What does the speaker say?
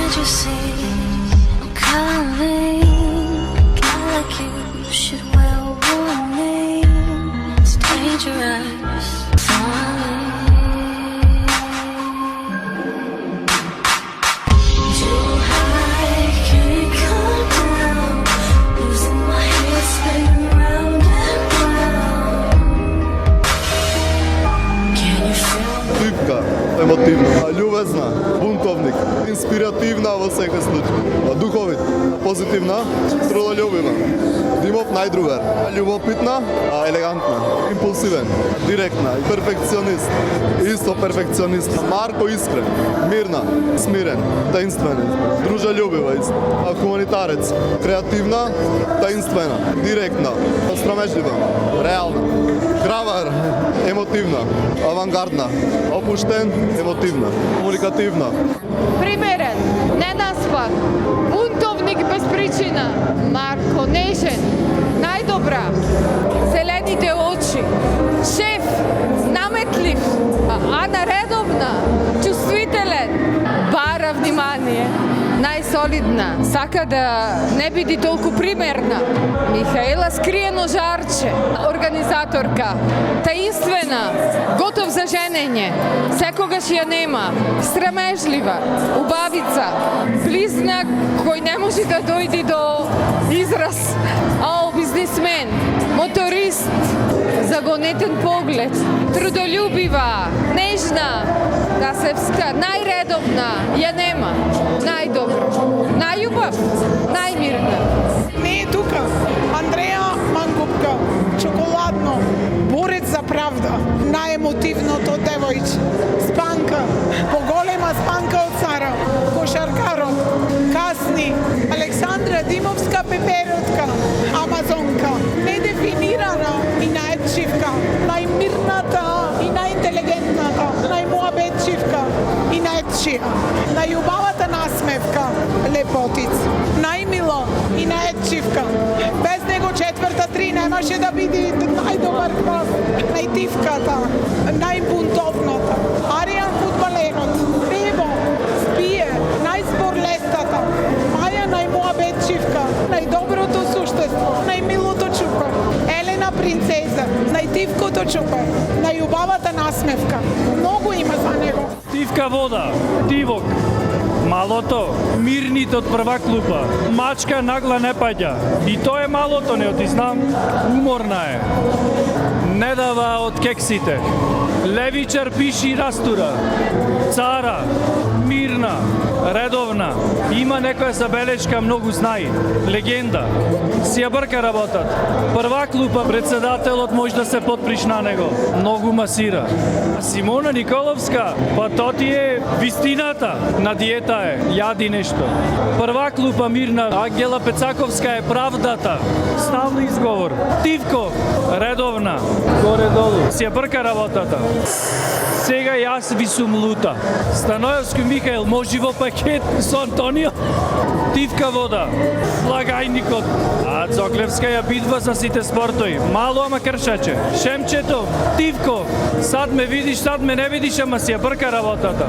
Can't you see I'm coming? Guy like you should wear a warning. It's dangerous for me. Too high, can't come down. Losing my head, spinning round and round. Can you feel me? Типка, емотивна, љубезна, бунтовник, инспиративна во секој случај, духовит, позитивна, трудолюбива. Димов најдругар, љубопитна, елегантна, импулсивен, директна, перфекционист, исто перфекционист. Марко искрен, мирна, смирен, таинствен, дружелюбива, хуманитарец, креативна, таинствена, директна, страмежлива, реална, храбар, емотивна, авангардна, опуштен, емотивна, комуникативна. Примерен, ненаспан, бунтовник без причина, Марко, нежен, најдобра, зелените очи, шеф, наметлив, Ана редовна, чувствителен, бара внимание, најсолидна, сака да не биде толку примерна. Михаела скриено жарче, организаторка, таинствена, готов за женење, секогаш ја нема, срамежлива, убавица, близнак кој не може да дојде до израз, бизнисмен, моторист, загонетен поглед, трудолюбива, нежна, Дасевска, најредовна, ја нема, најдобро, најубав, најмирна. Не е тука. Андреја Мангупка, чоколадно, борец за правда, најемотивното девојче, спанка, поголема спанка од Сара, кошаркарот, касни, Александра Димовска пеперотка, амазонка, недефинирана и најчивка, најмирната и најинтелигентната, најмуабетчивка и најчија, најубавата насмевка, лепотиц, најмило и најчивка. Без него четврта три немаше да биде најдобар клас, најтивката, најбунтовната, Аријан фудбаленот, Бебо, Спие, најспорлестата, Маја најмуабетчивка, најдоброто суштество, најмилото чупар, Елена принцеза, најтивкото чупар, најубавата насмевка. Многу има за него. Тивка вода, тивок, малото, мирните од прва клупа, мачка нагла не паѓа. И тоа е малото, не ти знам, уморна е. Не дава од кексите. Левичар пиши растура. Цара, мирна, редовна. Има некоја забелешка, многу знаи. Легенда. Си ја брка работат. Прва клупа, председателот може да се подприш на него. Многу масира. Симона Николовска, па то ти е вистината. На диета е, јади нешто. Прва клупа мирна, Ангела Пецаковска е правдата. Ставно изговор. Тивко, редовна. Горе-долу. Си ја брка работата. Сега јас ви сум лута. Станојовски Михаел може во пакет со Антонио. Тивка вода, Благајникот, а Цоклевска ја битва за сите спортови. Мало ама кршаче. Шемчето, Тивко, сад ме видиш, сад ме не видиш, ама си ја брка работата.